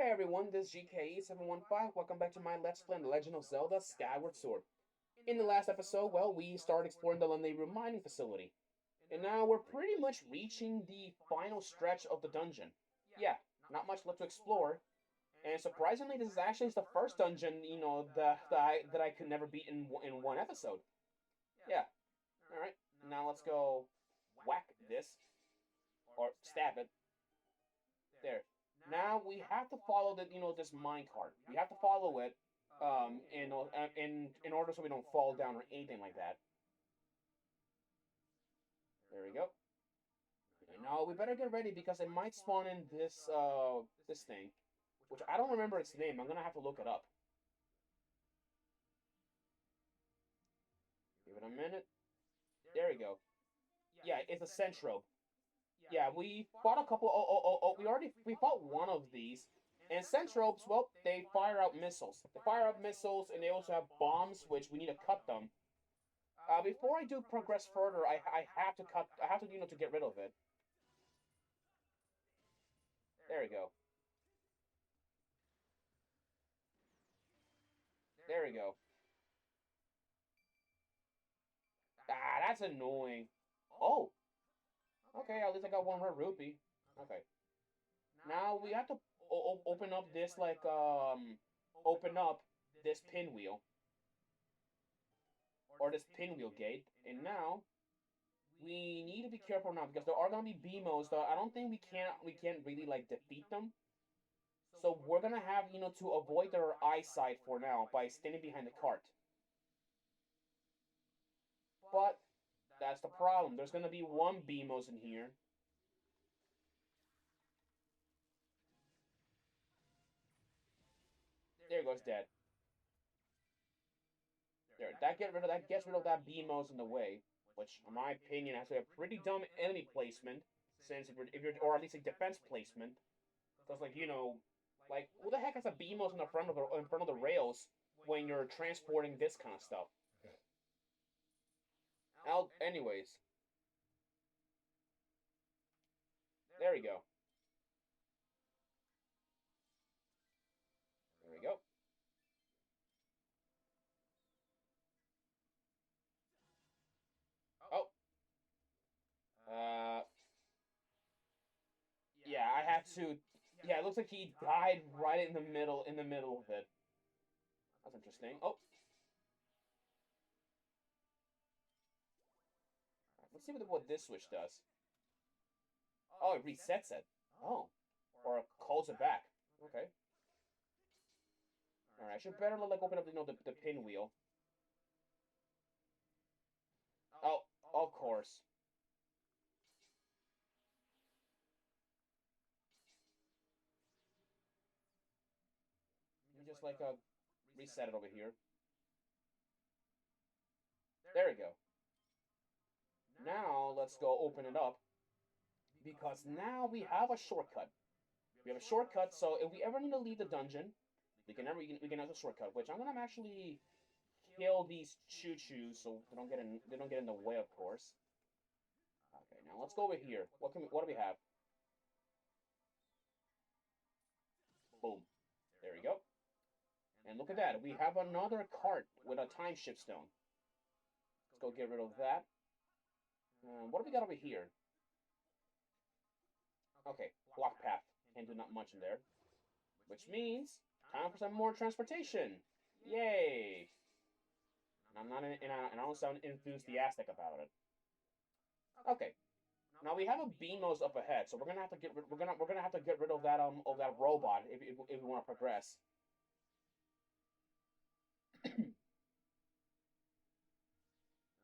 Hey everyone, this is GKE715. Welcome back to my Let's Play on The Legend of Zelda Skyward Sword. In the last episode, well, we started exploring the London mining facility. And now we're pretty much reaching the final stretch of the dungeon. Yeah, not much left to explore. And surprisingly, this is actually the first dungeon, that I could never beat in one episode. Yeah, alright. Now let's go whack this. Or stab it. There. Now we have to follow this mine cart. We have to follow it, in order so we don't fall down or anything like that. There we go. And now we better get ready because it might spawn in this thing, which I don't remember its name. I'm gonna have to look it up. Give it a minute. There we go. Yeah, it's a Centrobe. Yeah, we fought a couple. We fought one of these. And Centrobes, well, they fire out missiles. They fire out missiles, and they also have bombs, which we need to cut them. Before I do progress further, I have to cut. I have to to get rid of it. There we go. There we go. Ah, that's annoying. Oh, okay. At least I got one red rupee. Okay. Now we have to open up this open up this pinwheel or this pinwheel gate, and now we need to be careful now because there are gonna be BMOs. Though I don't think we can't really like defeat them. So we're gonna have to avoid their eyesight for now by standing behind the cart. But that's the problem. There's gonna be one BMOs in here. There goes dead. There, that gets rid of that BMOs in the way, which in my opinion has a pretty dumb enemy placement, since if you're or at least a defense placement, because like who the heck has a BMOs in front of the rails when you're transporting this kind of stuff? Anyways, there we go. There we go. Oh, uh, yeah, I have to. Yeah, it looks like he died right in the middle of it. That's interesting. Oh, let's see what this switch does. Oh, it resets it. Oh, or it calls it back. Okay. All right, I should better like open up the pinwheel. Oh, of course. Let me just reset it over here. There we go. Now let's go open it up because now we have a shortcut. We have a shortcut, so if we ever need to leave the dungeon, we can have a shortcut. Which I'm gonna actually kill these choo-choos so they don't get in the way, of course. Okay, now let's go over here. What do we have? Boom. There we go. And look at that. We have another cart with a time shift stone. Let's go get rid of that. What do we got over here? Okay, block path. Can't do not much in there. Which means time for some more transportation. Yay! And I'm not in, and I don't sound enthusiastic about it. Okay. Now we have a BMOS up ahead, so we're gonna have to get rid of that robot if we want to progress.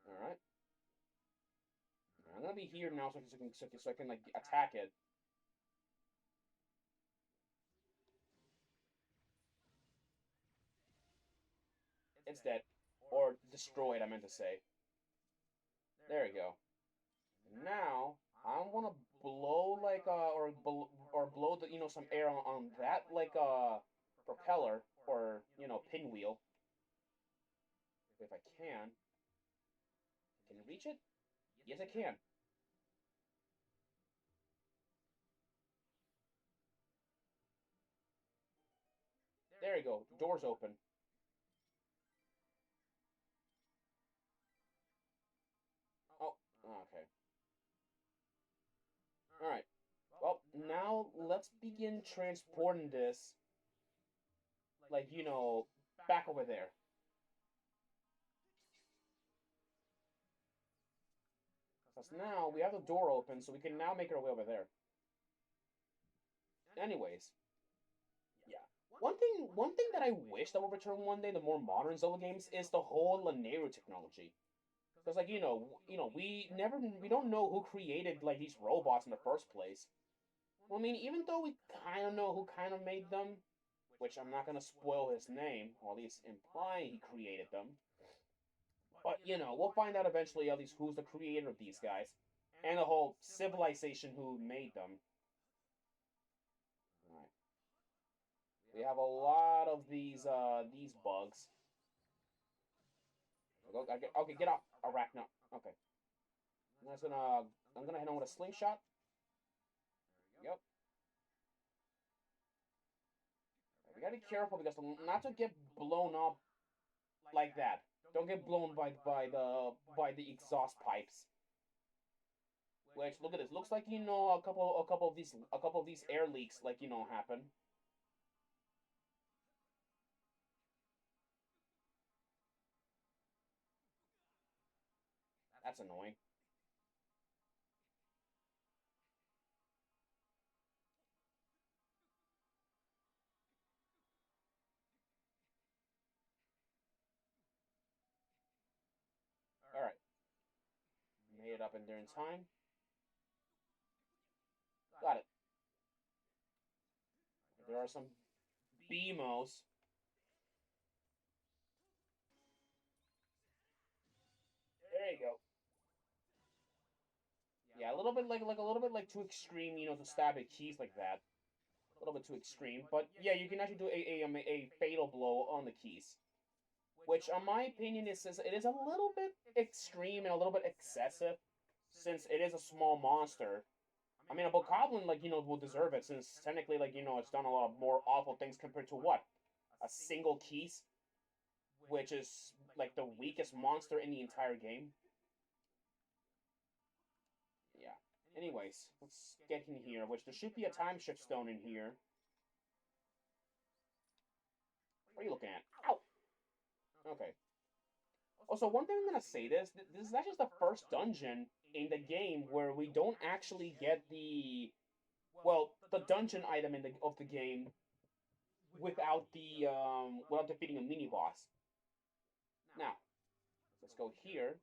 All right. I'm gonna be here now so I can like attack it. It's dead, or destroyed. I meant to say. There we go. Now I want to blow or blow some air on that propeller or pinwheel if I can. Can you reach it? Yes, I can. you go. The door's open. Oh, okay. Alright. Well, now let's begin transporting this, like, back over there. Because now we have the door open, so we can now make our way over there. Anyways, yeah. One thing that I wish that would return one day, the more modern Zelda games, is the whole Lanero technology. Because, like, we don't know who created, like, these robots in the first place. Well, I mean, even though we kind of know who kind of made them, which I'm not going to spoil his name, or at least imply he created them. But, we'll find out eventually at least who's the creator of these guys, and the whole civilization who made them. Alright. We have a lot of these bugs. Okay, get off, Arachno. Okay. I'm gonna hit him with a slingshot. Yep. We gotta be careful because not to get blown up like that. Don't get blown by the exhaust pipes. Which, look at this. Looks like a couple of these air leaks happen. That's annoying. Alright. Made it up in there in time. Got it. There are some BMOs. There you go. Yeah, a little bit like a little bit like too extreme, to stab at keys like that. A little bit too extreme, but yeah, you can actually do a fatal blow on the keys, which, in my opinion, it is a little bit extreme and a little bit excessive, since it is a small monster. I mean, a bokoblin, will deserve it, since technically, it's done a lot of more awful things compared to what? A single keys, which is, like, the weakest monster in the entire game. Yeah. Anyways, let's get in here, which there should be a time shift stone in here. What are you looking at? Ow! Okay. Also, one thing I'm gonna say this is actually the first dungeon in the game where we don't actually get the dungeon item of the game without defeating a mini boss. Now, let's go here.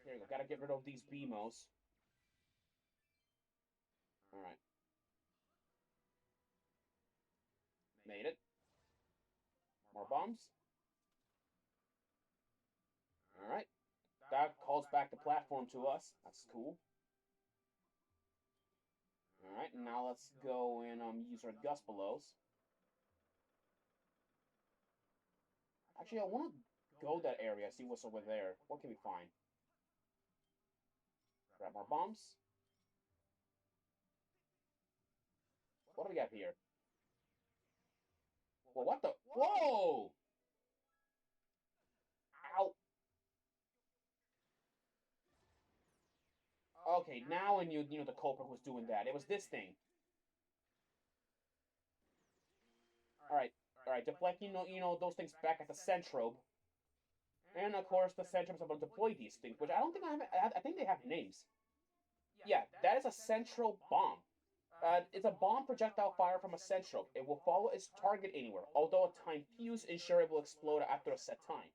There you go. Gotta get rid of these BMOs. Alright. Made it. More bombs. Alright. That calls back the platform to us. That's cool. Alright, now let's go and use our Guspelos. Actually, I want to go that area, see what's over there. What can we find? Grab more bombs. What do we got here? Well, what the? Whoa! Ow! Okay, now I knew, the culprit was doing that. It was this thing. Alright, alright, deflect, those things back at the Centrobe. And, of course, the Centrobe's able to deploy these things, which I don't think I think they have names. Yeah, that is a Central bomb. It's a bomb projectile fire from a Centrobe. It will follow its target anywhere, although a time fuse ensure it will explode after a set time.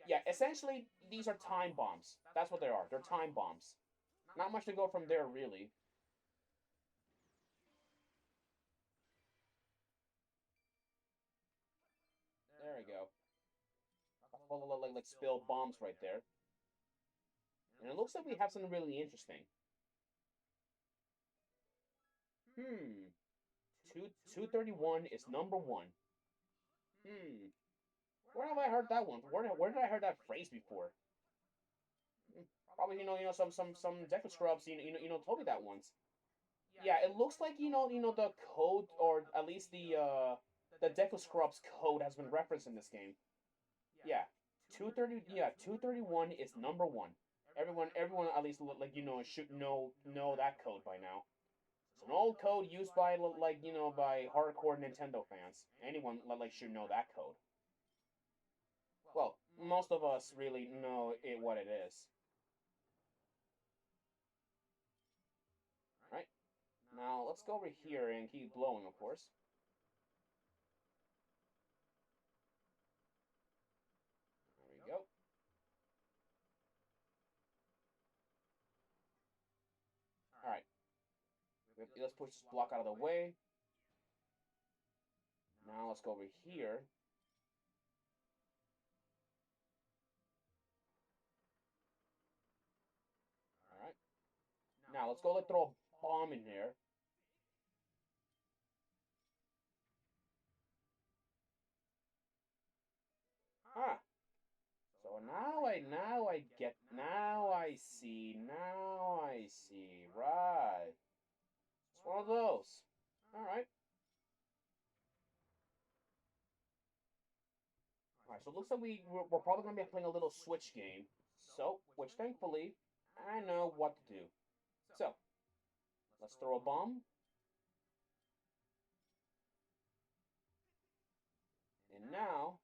Yeah, essentially, these are time bombs. That's what they are. They're time bombs. Not much to go from there, really. There we go. Like spilled bombs right there. And it looks like we have something really interesting. 231 is number one. Where have I heard that one? Where did I hear that phrase before? Probably, some Deku Scrubs, told me that once. Yeah, it looks like, the code, or at least the Deku Scrubs code has been referenced in this game. Yeah, 230, yeah, 231 is number one. Everyone at least, like, should know that code by now. It's an old code used by, like, by hardcore Nintendo fans. Anyone, like, should know that code. Well, most of us really know what it is. Right? Now, let's go over here and keep blowing, of course. There we go. Alright. Let's push this block out of the way. Now let's go over here. Alright. Now let's go, like, throw a bomb in here. Huh. So now I see, right. It's one of those. Alright. Alright, so it looks like we're probably going to be playing a little Switch game. So, which thankfully, I know what to do. So, let's throw a bomb. And now,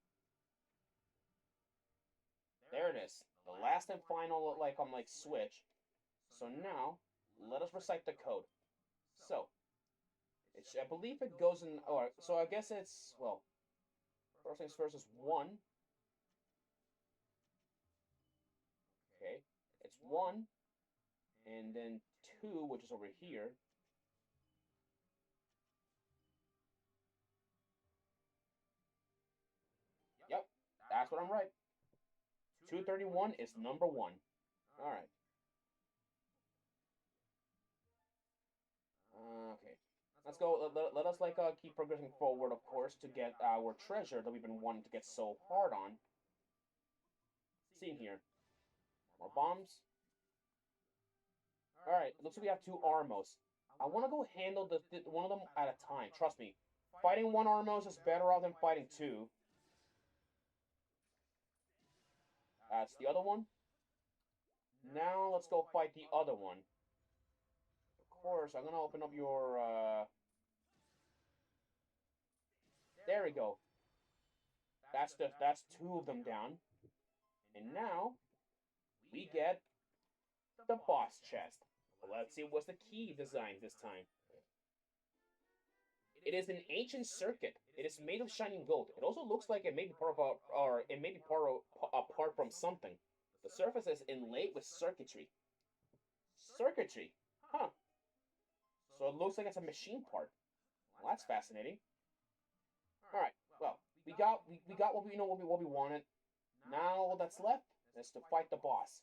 there it is. The last and final, like, on, like, Switch. So now, let us recite the code. So, I believe it goes in, or, so I guess it's, well, first things first is 1. Okay, it's 1, and then 2, which is over here. Yep, that's what I'm right. 231 is number 1. Alright. Okay. Let's go. Let us, like, keep progressing forward, of course, to get our treasure that we've been wanting to get so hard on. See here. More bombs. Alright, looks like we have 2 Armos. I want to go handle one of them at a time. Trust me. Fighting 1 Armos is better off than fighting 2. That's the other one. Now let's go fight the other one. Of course, I'm going to open up your... There we go. That's 2 of them down. And now, we get the boss chest. Let's see what's the key design this time. It is an ancient circuit. It is made of shining gold. It also looks like it may be part of or it may be apart from something. The surface is inlaid with circuitry. Circuitry, huh? So it looks like it's a machine part. Well, that's fascinating. All right. Well, we got what we wanted. Now all that's left is to fight the boss.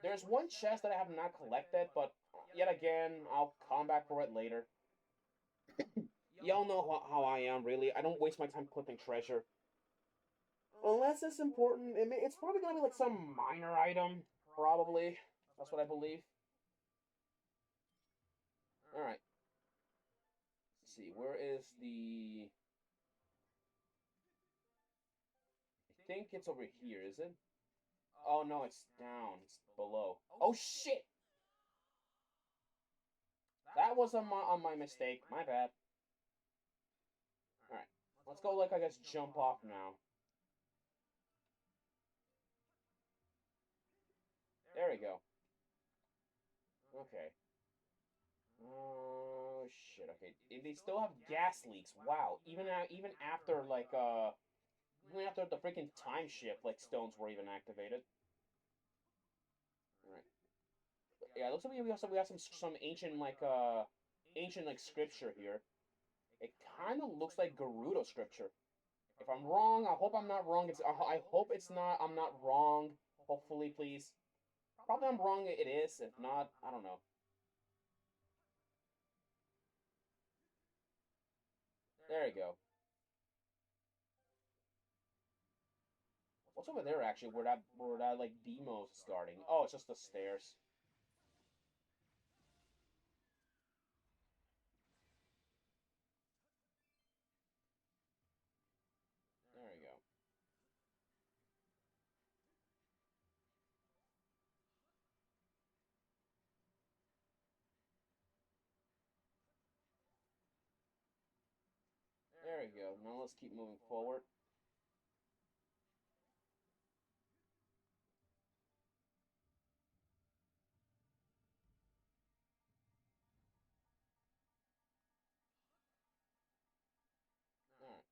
There's one chest that I have not collected, but yet again, I'll come back for it later. Y'all know how I am, really. I don't waste my time collecting treasure. Unless it's important. It's probably gonna be like some minor item. Probably. That's what I believe. Alright. Let's see, where is the... I think it's over here, is it? Oh, no, it's down. It's below. Oh, shit! That was on my mistake. My bad. Alright. Let's go, like, I guess, jump off now. There we go. Okay. Oh, shit, okay. They still have gas leaks. Wow. Even after, like, even after the freaking time shift, like, stones were even activated. Alright. Yeah, it looks like we have some ancient, like, scripture here. It kind of looks like Gerudo scripture. If I'm wrong, I hope I'm not wrong. I hope it's not. I'm not wrong. Hopefully, please. Probably I'm wrong. It is. If not, I don't know. There you go. What's over there actually? Where that like demo is starting? Oh, it's just the stairs. There we go. There we go. Now let's keep moving forward. All right.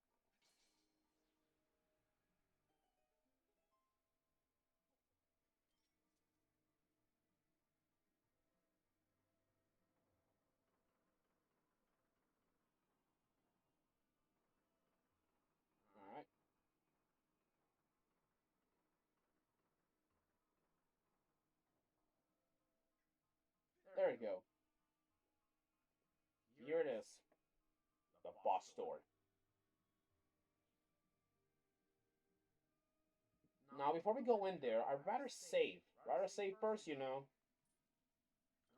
All right. There we go. Here it is. The boss door. Now, before we go in there, I'd rather save. Rather save first, you know.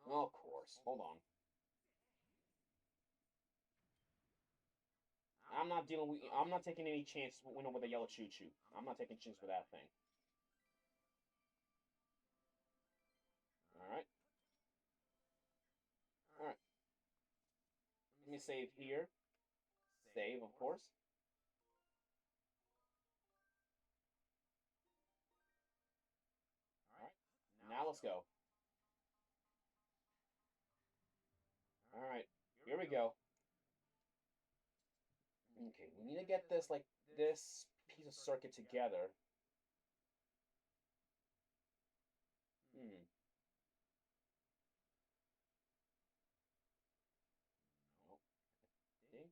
Of course. Hold on. I'm not taking any chance with a yellow choo choo. I'm not taking a chance with that thing. All right. All right. Let me save here. Save, of course. All right. Now let's go. All right. Here we go. Okay, we need to get this piece of circuit together. Hmm. No. Think.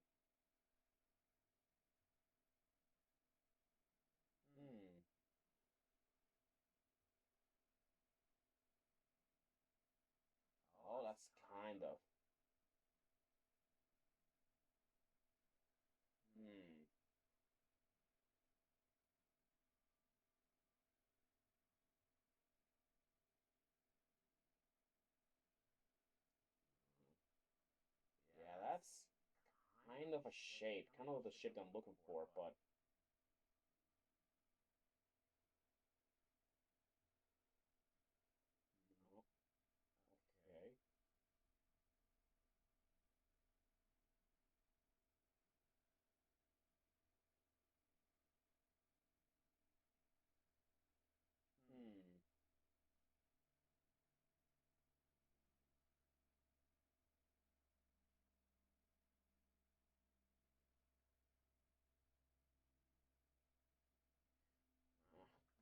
Hmm. Oh, that's kind of. Hmm. Yeah, that's kind of a shape. Kind of the shape I'm looking for, but no. Okay. Hmm.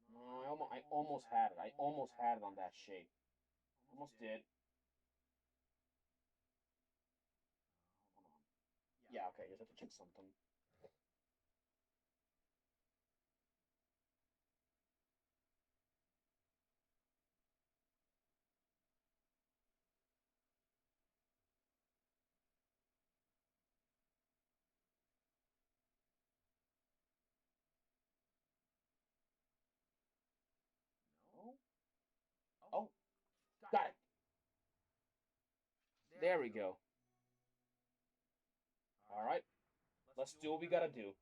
No, I almost had it. I almost had it on that shape. Almost did. Hold on. Yeah, okay, just have to check something. No? Oh, got it. There we go. All right, let's do what we gotta do.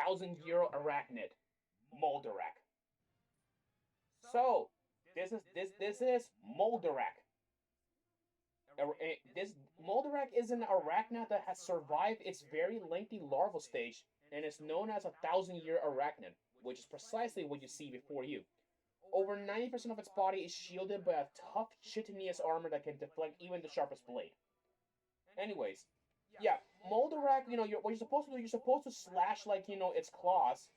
Thousand-year arachnid, Moldarak. So, this is Moldarak. This Moldarak is an arachnid that has survived its very lengthy larval stage and is known as a 1,000-year arachnid, which is precisely what you see before you. Over 90% of its body is shielded by a tough chitinous armor that can deflect even the sharpest blade. Anyways, yeah, Moldarak, what you're supposed to do, you're supposed to slash, like, its claws,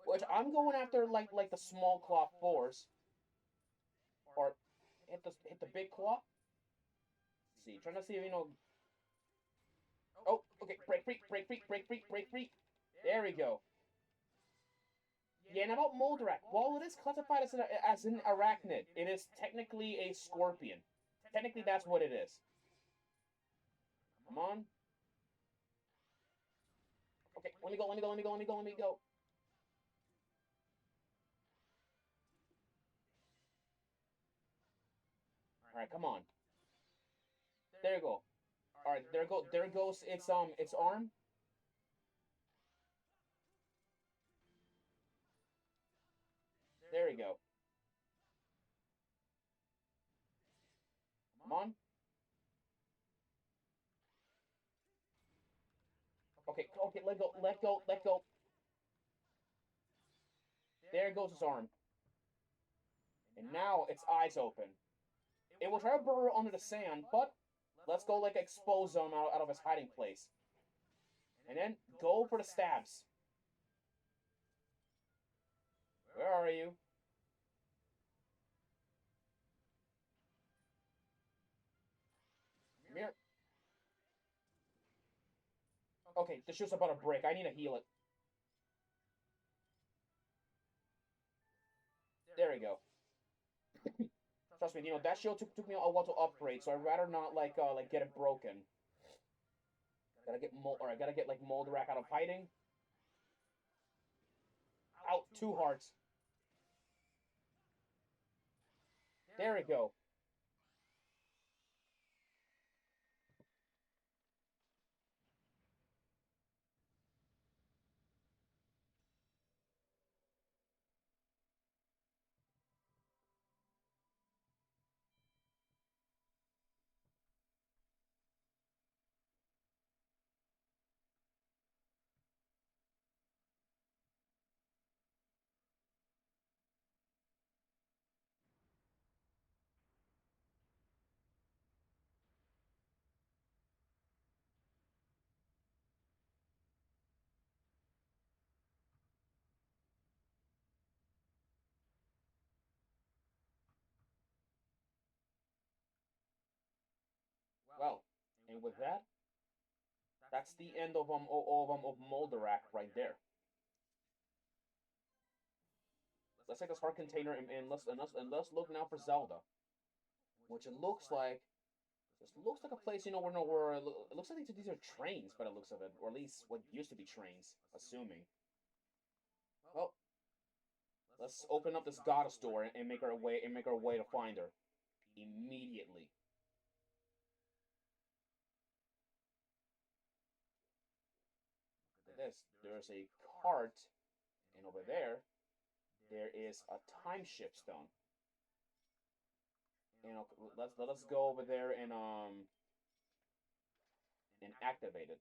which I'm going after, like the small claw force, or hit the big claw. Let's see, trying to see, oh, okay, break free, break free, break free, break free. There we go. Yeah, and about Moldarak, while it is classified as an arachnid, it is technically a scorpion. Technically, that's what it is. Come on. Okay, let me go, let me go, let me go, let me go, let me go. Alright, come on. There you go. Alright, there goes its arm. There you go. Come on. Okay, okay, let go, let go, let go. There goes his arm. And now its eyes open. It will try to burrow under the sand, but let's go, like, expose him out of his hiding place. And then go for the stabs. Where are you? Come here. Okay, the shield's about to break. I need to heal it. There we go. Trust me, that shield took me a while to upgrade, so I'd rather not, like get it broken. Gotta get like Moldarak out of hiding. Out, 2 hearts. There we go. Well, and with that, that's the end of Moldarak right there. Let's take this heart container and let's look now for Zelda, which it looks like. This looks like a place, where it looks like these are trains, by the looks of it, or at least what used to be trains, assuming. Well, let's open up this goddess door and make our way to find her immediately. Look at this. There's a cart, and over there is a time shift stone. Let's go over there and activate it.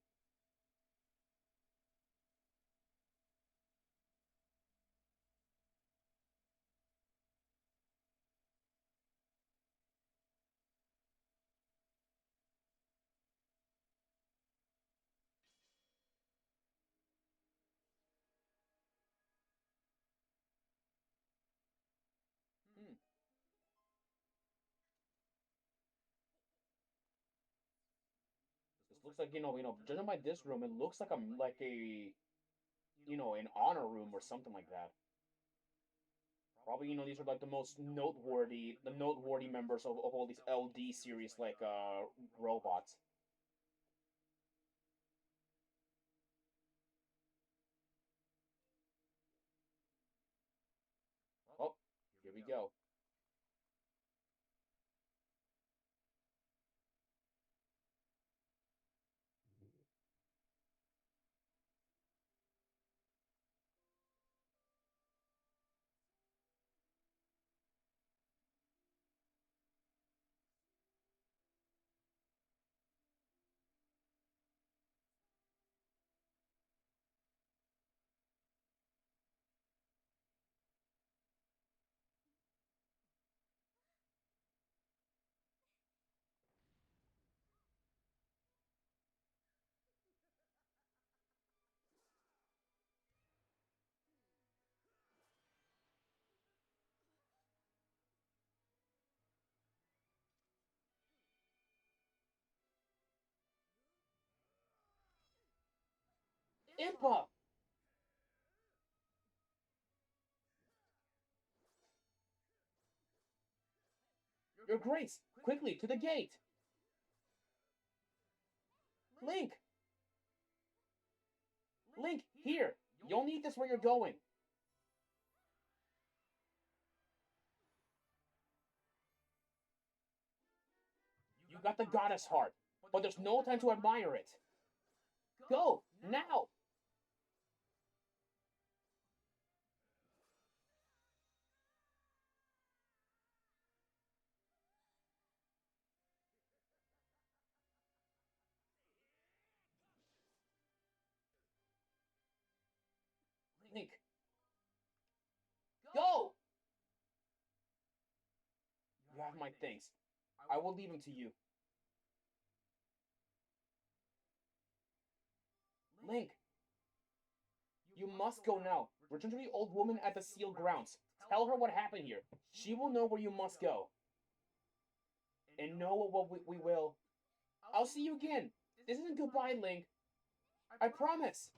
Hmm. This looks like judging by this room, it looks like an honor room or something like that. Probably, these are like the noteworthy members of all these LD series, like robots. Oh, here we go. Impa! Your Grace! Quickly, to the gate! Link! Link, here! You'll need this where you're going. You got the goddess heart, but there's no time to admire it. Go, now! Link. Go! You have my things. I will leave them to you. Link! You must go now. Return to the old woman at the sealed grounds. Tell her what happened here. She will know where you must go. And know what we will. I'll see you again. This isn't goodbye, Link. I promise.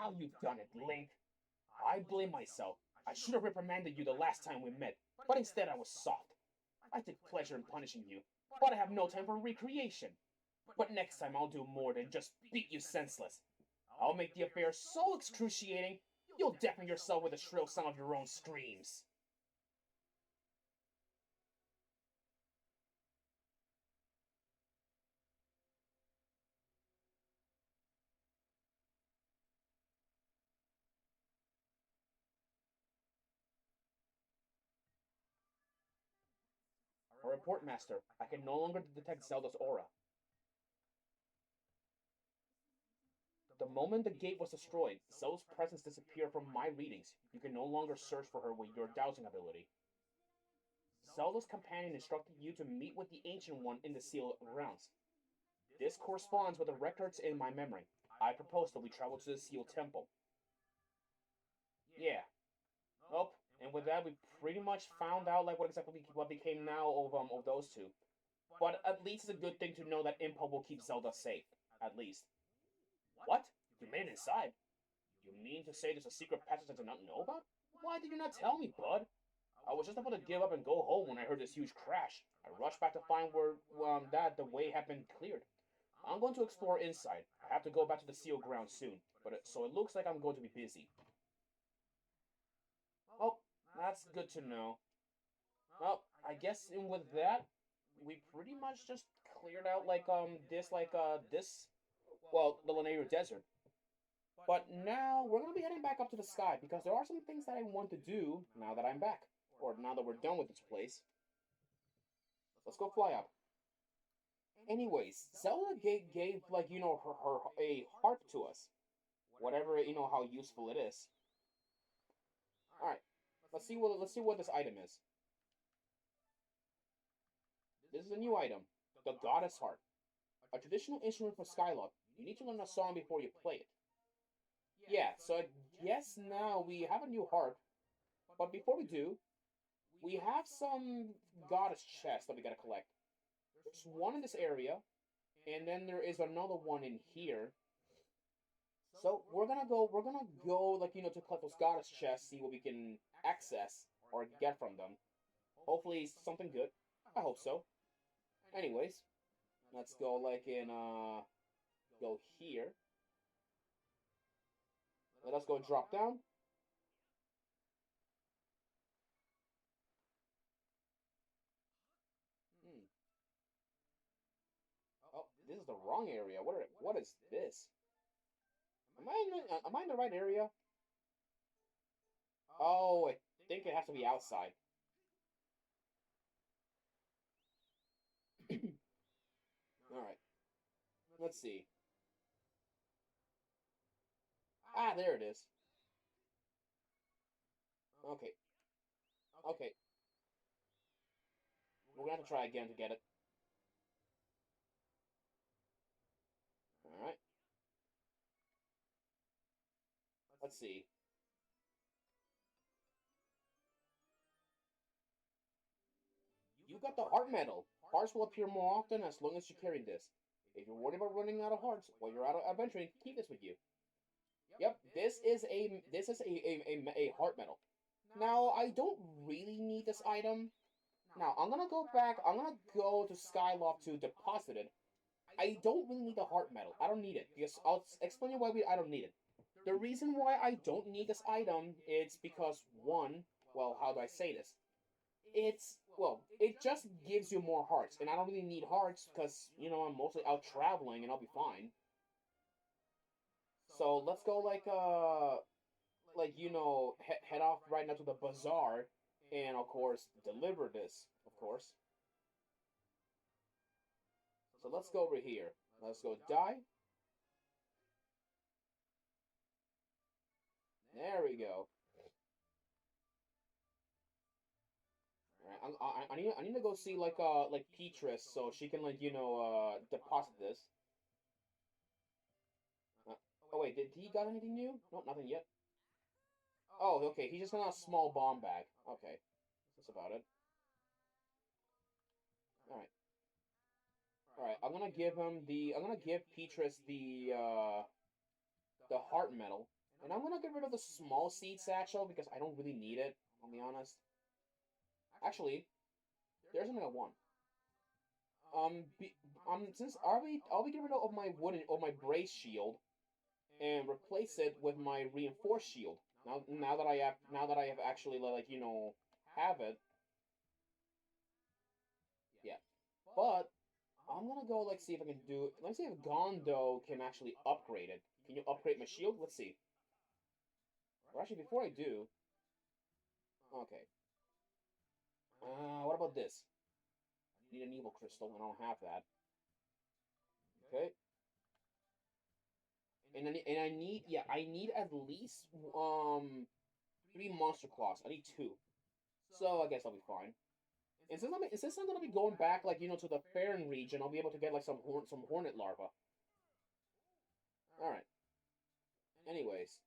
Now you've done it, Link. I blame myself. I should have reprimanded you the last time we met, but instead I was soft. I take pleasure in punishing you, but I have no time for recreation. But next time I'll do more than just beat you senseless. I'll make the affair so excruciating, you'll deafen yourself with the shrill sound of your own screams. A report, Master. I can no longer detect Zelda's aura. The moment the gate was destroyed, Zelda's presence disappeared from my readings. You can no longer search for her with your dowsing ability. Zelda's companion instructed you to meet with the Ancient One in the sealed grounds. This corresponds with the records in my memory. I propose that we travel to the sealed temple. Yeah. Oh, and with that, we pretty much found out like what became now of those two. But at least it's a good thing to know that Impa will keep Zelda safe. At least. What? You made it inside? You mean to say there's a secret passage I did not know about? Why did you not tell me, bud? I was just about to give up and go home when I heard this huge crash. I rushed back to find where that the way had been cleared. I'm going to explore inside. I have to go back to the sealed ground soon, so it looks like I'm going to be busy. Oh, that's good to know. Well, I guess with that, we pretty much just cleared out this well, the Lanayru Desert. But now we're gonna be heading back up to the sky because there are some things that I want to do now that I'm back. Or now that we're done with this place. Let's go fly up. Anyways, Zelda gave like her a harp to us. Whatever how useful it is. Alright. Let's see what this item is. This is a new item. The Goddess Harp. A traditional instrument for Skyward. You need to learn a song before you play it. Yeah, so I guess now we have a new harp. But before we do, we have some goddess chests that we gotta collect. There's one in this area, and then there is another one in here. So we're gonna go like to collect those goddess chests, see what we can access or get from them. Hopefully something good. I hope so. Anyways, let's go go here. Let us go drop down. Hmm. Oh, this is the wrong area. What is this? Am I in the right area? Oh, I think it has to be outside. All right. Let's see. Ah, there it is. Okay. Okay. We're gonna have to try again to get it. All right. Let's see. You got the heart medal. Hearts will appear more often as long as you carry this. If you're worried about running out of hearts while you're out adventuring, keep this with you. Yep, this is a heart medal. Now I don't really need this item. Now I'm gonna go back. I'm gonna go to Skyloft to deposit it. I don't really need the heart medal. I don't need it because I'll explain you why I don't need it. The reason why I don't need this item is because one, well, how do I say this? It just gives you more hearts, and I don't really need hearts because I'm mostly out traveling and I'll be fine. So let's go head off right now to the bazaar, and of course deliver this, of course. So let's go over here. Let's go die. There we go. I need to go see like Petrus so she can deposit this. Oh wait, did he got anything new? No, nothing yet. Oh, okay, he's just got a small bomb bag. Okay, that's about it. All right, all right. I'm gonna give Petrus the heart medal, and I'm gonna get rid of the small seed satchel because I don't really need it. I'll be honest. Actually, there's something I want. Be, since I'll be getting rid of my wooden or my brace shield and replace it with my reinforced shield. Now that I have actually have it. Yeah, but I'm gonna go see if I can do. Let's see if Gondo can actually upgrade it. Can you upgrade my shield? Let's see. Or actually, before I do, okay. What about this? I need an evil crystal. I don't have that. Okay. And I need at least three monster claws. I need two. So I guess I'll be fine. And since I'm gonna be going back to the Farron region, I'll be able to get some hornet larva. All right. Anyways,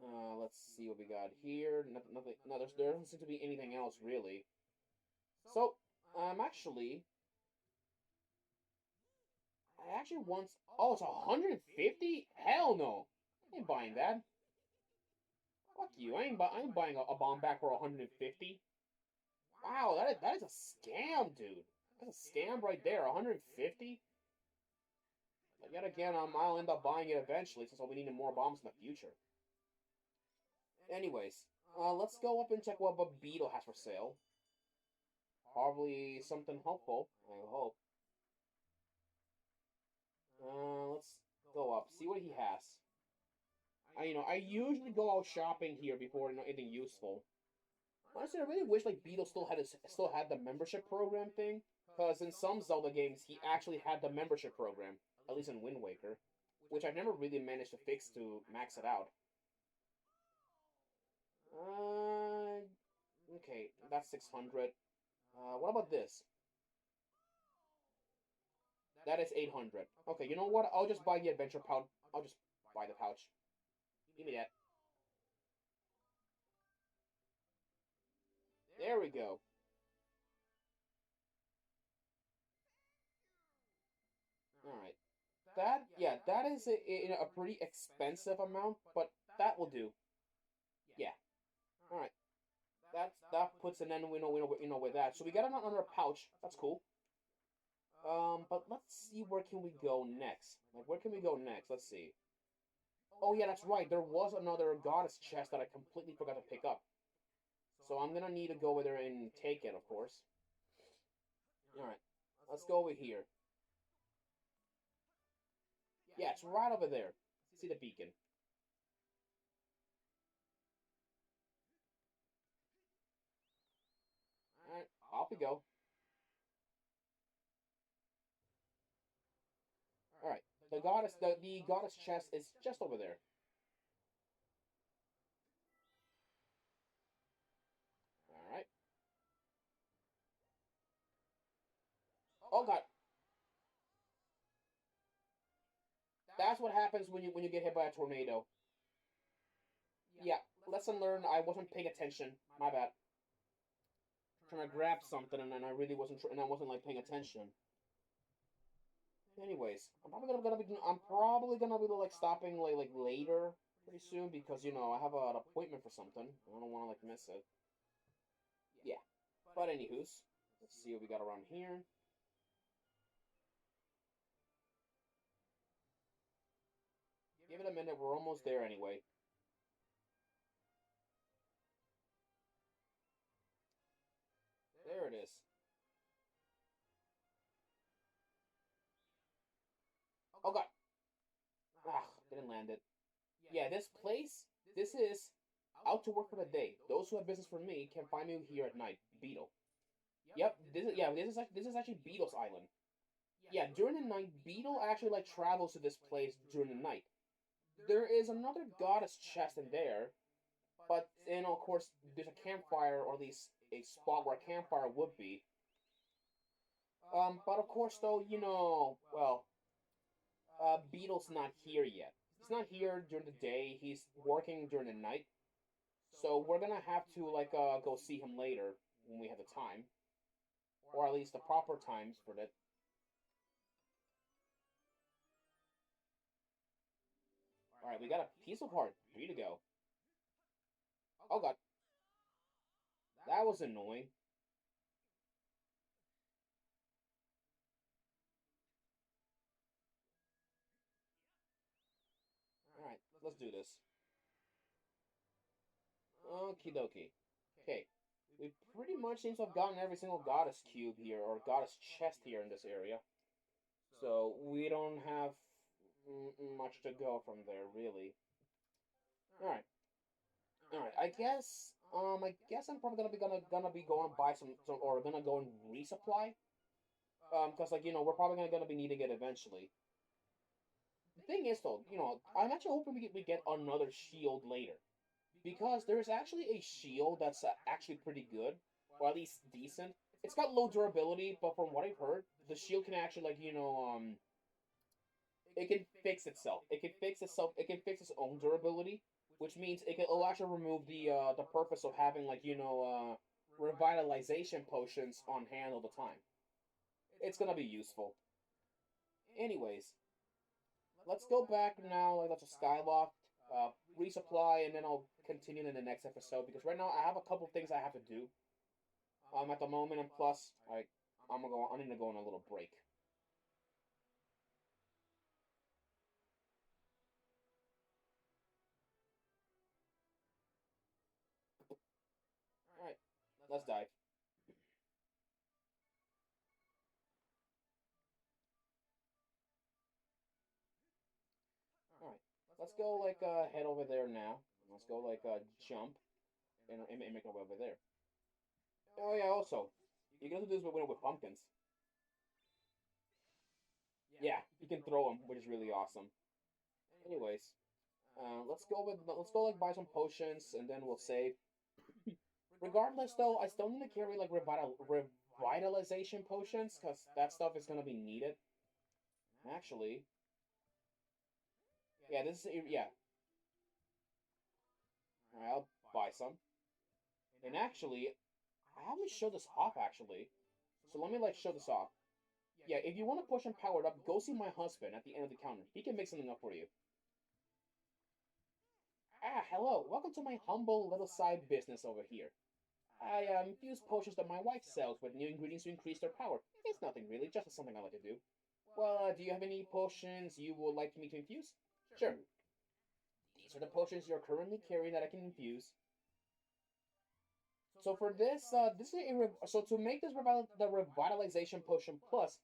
let's see what we got here. Nothing. No, there doesn't seem to be anything else really. So actually, I actually want. Oh, it's 150? Hell no! I ain't buying that. Fuck you! I ain't buying a bomb back for 150. Wow, that is a scam, dude. That's a scam right there. 150. But yet again, I'll end up buying it eventually since I'll be needing more bombs in the future. Anyways, let's go up and check what Beetle has for sale. Probably something helpful, I hope. Let's go up, see what he has. I usually go out shopping here before anything useful. Honestly, I really wish Beetle still had the membership program thing, because in some Zelda games he actually had the membership program, at least in Wind Waker, which I've never really managed to fix to max it out. Okay, that's 600. What about this? That is 800. Okay, you know what? I'll just buy the adventure pouch. I'll just buy the pouch. Give me that. There we go. Alright. That is a pretty expensive amount, but that will do. Yeah. Alright. That puts an end, with that. So we got another pouch. That's cool. But let's see where can we go next. Where can we go next? Let's see. Oh yeah, that's right. There was another goddess chest that I completely forgot to pick up. So I'm gonna need to go over there and take it, of course. Alright. Let's go over here. Yeah, it's right over there. See the beacon. Alright, off we go. Alright. The goddess chest is just over there. Alright. Oh god. That's what happens when you get hit by a tornado. Yeah, lesson learned, I wasn't paying attention. My bad. trying to grab something, and then I really wasn't, and I wasn't like paying attention. Anyways, I'm probably gonna be like stopping like later pretty soon because I have an appointment for something. I don't want to like miss it. Yeah. But anywho's, let's see what we got around here. Give it a minute. We're almost there anyway. There it is. Oh god. Ah, didn't land it. Yeah, this place. This is out to work for the day. Those who have business for me can find me here at night. Beetle. Yep. This is actually Beetle's island. Yeah, during the night, Beetle actually like travels to this place during the night. There is another goddess chest in there, but of course, there's a campfire, or at least a spot where a campfire would be. But of course, though, well, Beetle's not here yet. He's not here during the day. He's working during the night. So we're gonna have to like go see him later when we have the time, or at least the proper times for that. All right, we got a piece of heart. 3 to go. Oh god, that was annoying. All right, let's do this. Okie dokie. Okay, we pretty much seem to have gotten every single goddess cube here, or goddess chest here in this area. So we don't have much to go from there, really. All right, all right. I guess I'm probably gonna be going to buy some, or gonna go and resupply. Because like we're probably gonna be needing it eventually. The thing is though, I'm actually hoping we get another shield later, because there's actually a shield that's actually pretty good, or at least decent. It's got low durability, but from what I've heard, the shield can actually like it can fix itself. It can fix itself. It can fix its own durability, which means it'll actually remove the purpose of having like revitalization potions on hand all the time. It's gonna be useful. Anyways, let's go back now. Like, let's just Skyloft, resupply, and then I'll continue in the next episode because right now I have a couple things I have to do. At the moment, and plus I need to go on a little break. All right, let's dive. All right, let's go like head over there now. Let's go like jump and make our way over there. Oh yeah, also you can also do this with pumpkins. Yeah, you can throw them, which is really awesome. Anyways, let's go like buy some potions and then we'll save. Regardless, though, I still need to carry like revitalization potions because that stuff is gonna be needed. Actually, yeah, yeah. Alright, I'll buy some. And actually, I haven't showed this off actually, so let me like show this off. Yeah, if you want to push him powered up, go see my husband at the end of the counter. He can make something up for you. Ah, hello. Welcome to my humble little side business over here. I infuse potions that my wife sells with new ingredients to increase their power. It's nothing really, just something I like to do. Well, do you have any potions you would like me to infuse? Sure. These are the potions you're currently carrying that I can infuse. So for this, so to make this the revitalization potion plus,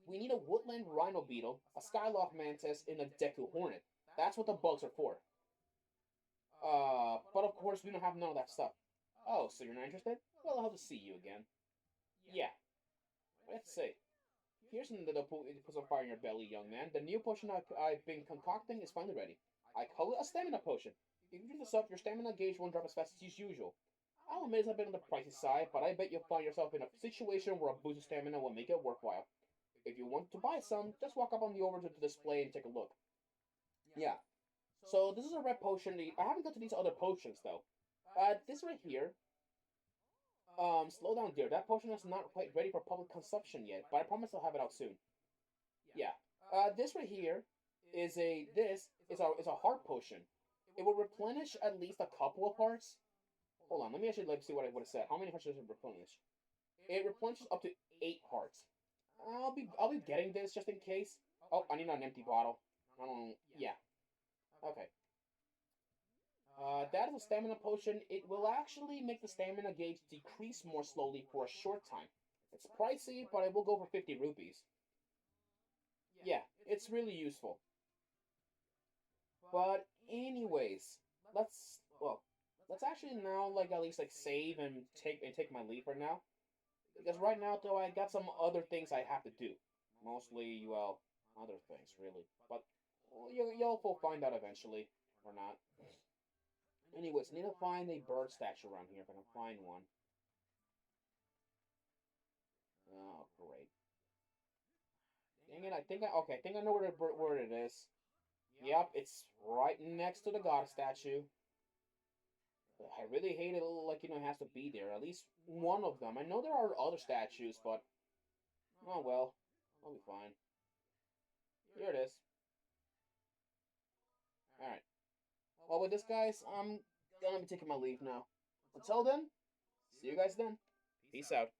we need a woodland rhino beetle, a skyloft mantis, and a Deku hornet. That's what the bugs are for. But of course we don't have none of that stuff. Oh, so you're not interested? Well, I'll have to see you again. Yeah. Let's see. Here's something that'll put some fire in your belly, young man. The new potion I've been concocting is finally ready. I call it a stamina potion. If you drink this up, your stamina gauge won't drop as fast as usual. I'll admit it's a bit on the pricey side, but I bet you'll find yourself in a situation where a boost of stamina will make it worthwhile. If you want to buy some, just walk up on the over to the display and take a look. Yeah. So this is a red potion. I haven't got to these other potions though. This right here. Slow down, dear. That potion is not quite ready for public consumption yet, but I promise I'll have it out soon. Yeah. This right here is a heart potion. It will replenish at least a couple of hearts. Hold on, let me actually see what it said. How many hearts does it replenish? It replenishes up to 8 hearts. I'll be getting this just in case. Oh, I need an empty bottle. I don't. Yeah. Okay. That is a stamina potion. It will actually make the stamina gauge decrease more slowly for a short time. It's pricey, but it will go for 50 rupees. Yeah, it's really useful. But anyways, let's actually now at least save and take my leave for now. Because right now though I got some other things I have to do. Mostly other things really. But you'll find out eventually or not. Anyways, I need to find a bird statue around here if I can find one. Oh great. Dang it, I think I know where it is. Yep, it's right next to the god statue. I really hate it, it has to be there. At least one of them. I know there are other statues, but oh well, I'll be fine. Here it is. Alright. Well, with this, guys, I'm gonna be taking my leave now. Until then, see you guys then. Peace out.